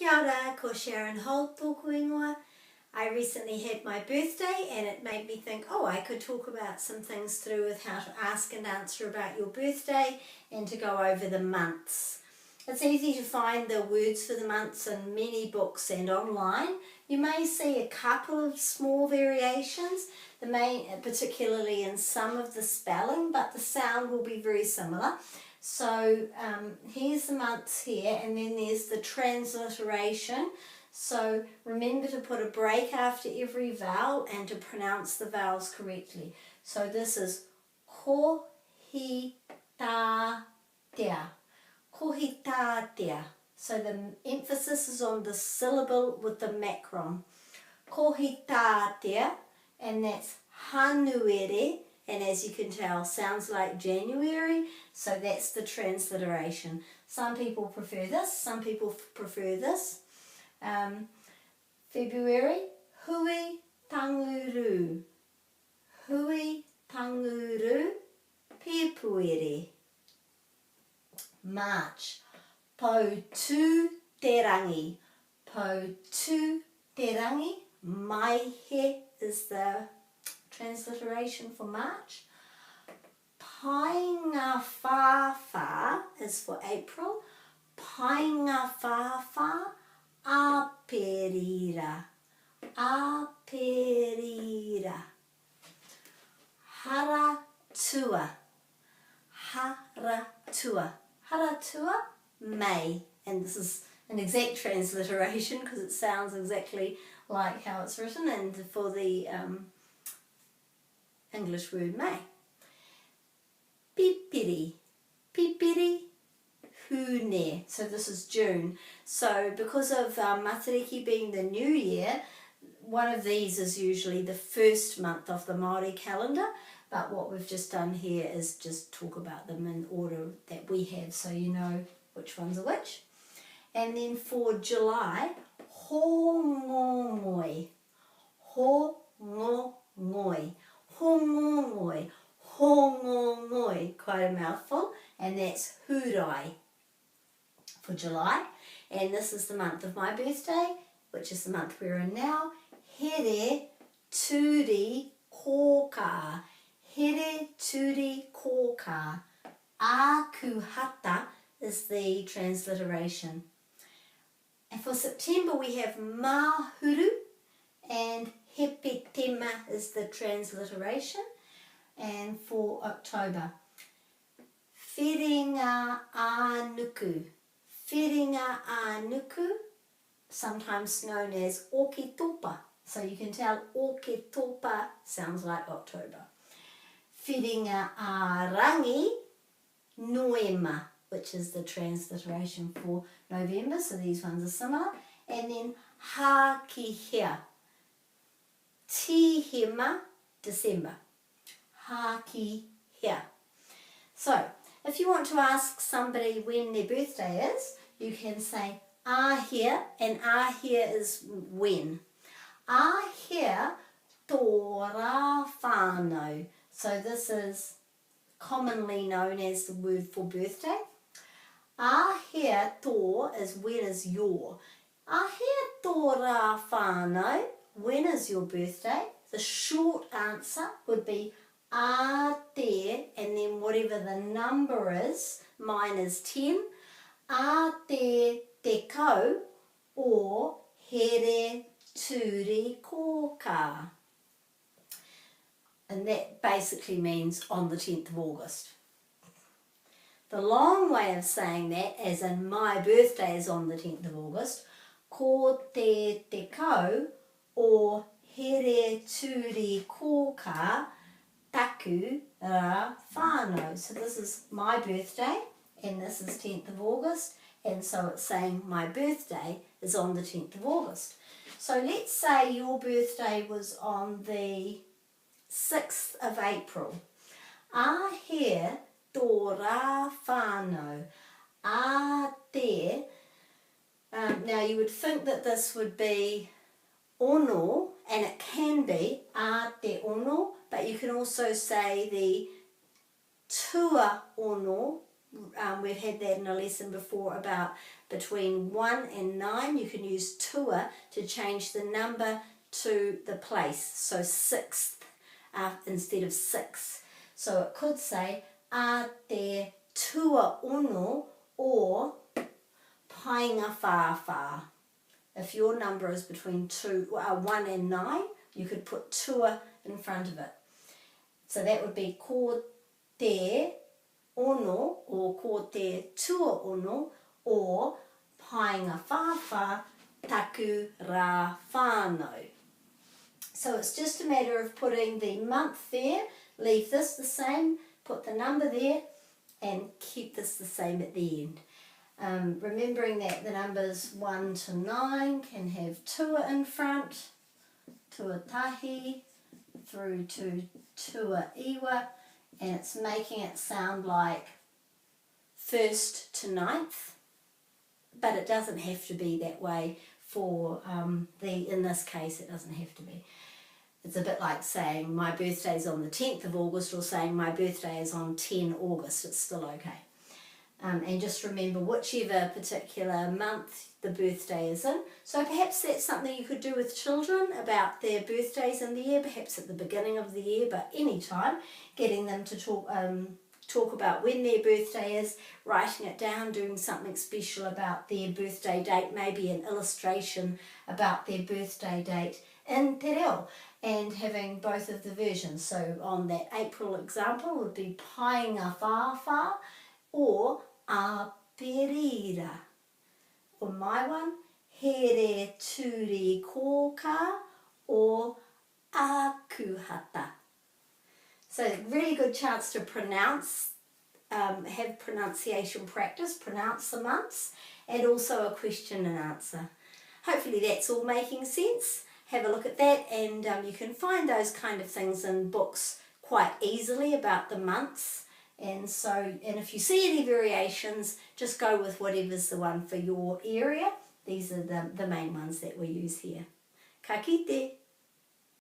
Kia ora, ko Sharon Holt tōku ingoa. I recently had my birthday and it made me think, oh, I could talk about some things to do with how to ask and answer about your birthday and to go over the months. It's easy to find the words for the months in many books and online. You may see a couple of small variations, particularly in some of the spelling, but the sound will be very similar. So here's the months here, and then there's the transliteration. So remember to put a break after every vowel and to pronounce the vowels correctly. So this is kohitatea. Kohitatea. So the emphasis is on the syllable with the macron. Kohitatea, and that's hanuere, and as you can tell, sounds like January, so that's the transliteration. Some people prefer this, some people prefer this. February, hui tanguru. Hui tanguru, pepuere. March, po tu te rangi. Po tu te rangi. Mai he is the transliteration for March. Painga whawha is for April. Painga whawha, aperira. Aperira. Haratua. Haratua. Haratua, May. And this is an exact transliteration because it sounds exactly like how it's written, and for the English word May. Pipiri. Pipiri hune. So this is June. So because of Matariki being the new year, one of these is usually the first month of the Māori calendar, but what we've just done here is just talk about them in order that we have, so you know which ones are which. And then for July, hongongoi. Hongongoi. Hongongoi. Hongongoi. Quite a mouthful. And that's hurai for July. And this is the month of my birthday, which is the month we're in now. Here turi koka. Here turi koka. Akuhata is the transliteration. And for September we have mahuru, and hepetema is the transliteration. And for October, whiringa anuku. Whiringa anuku, sometimes known as oketopa. So you can tell oketopa sounds like October. Whiringa arangi, noema, which is the transliteration for November. So these ones are similar. And then hakihea. Tihema, December. Hakihea. So, if you want to ask somebody when their birthday is, you can say ahia, and ahia is when. Ahia tō rā whānau. So this is commonly known as the word for birthday. Ahia tō is when is your. Ahia tō rā whānau, when is your birthday? The short answer would be a te, and then whatever the number is, mine is 10, a te tekau, or here turi koka. And that basically means on the 10th of August. The long way of saying that, as in my birthday is on the 10th of August, ko te tekau, or here turi koka, taku rā whānau. So this is my birthday, and this is 10th of August, and so it's saying my birthday is on the 10th of August. So let's say your birthday was on the 6th of April. Ahia tō rā whānau. A te. Now you would think that this would be ono, and it can be a te ono, but you can also say the tua ono we've had that in a lesson before about between 1 and 9, you can use tua to change the number to the place. So sixth instead of 6. So it could say a te tua ono or painga whawha. If your number is between 1 and 9, you could put tua in front of it. So that would be ko te ono or ko te tua ono or painga whawha taku rā whānau. So it's just a matter of putting the month there, leave this the same, put the number there and keep this the same at the end. Remembering that the numbers 1 to 9 can have tua in front, tuatahi through to tuaiwa, and it's making it sound like 1st to 9th, but it doesn't have to be that way for in this case it doesn't have to be. It's a bit like saying my birthday is on the 10th of August or saying my birthday is on 10 August, it's still okay. And just remember whichever particular month the birthday is in. So perhaps that's something you could do with children about their birthdays in the year, perhaps at the beginning of the year, but any time, getting them to talk about when their birthday is, writing it down, doing something special about their birthday date, maybe an illustration about their birthday date in Te Reo, and having both of the versions. So on that April example would be painga whawha or a perira. Or my one, here turi kōka or a kuhata. So really good chance to pronounce, have pronunciation practice, pronounce the months, and also a question and answer. Hopefully that's all making sense. Have a look at that, and you can find those kind of things in books quite easily about the months. And if you see any variations, just go with whatever's the one for your area. These are the main ones that we use here. Ka kite.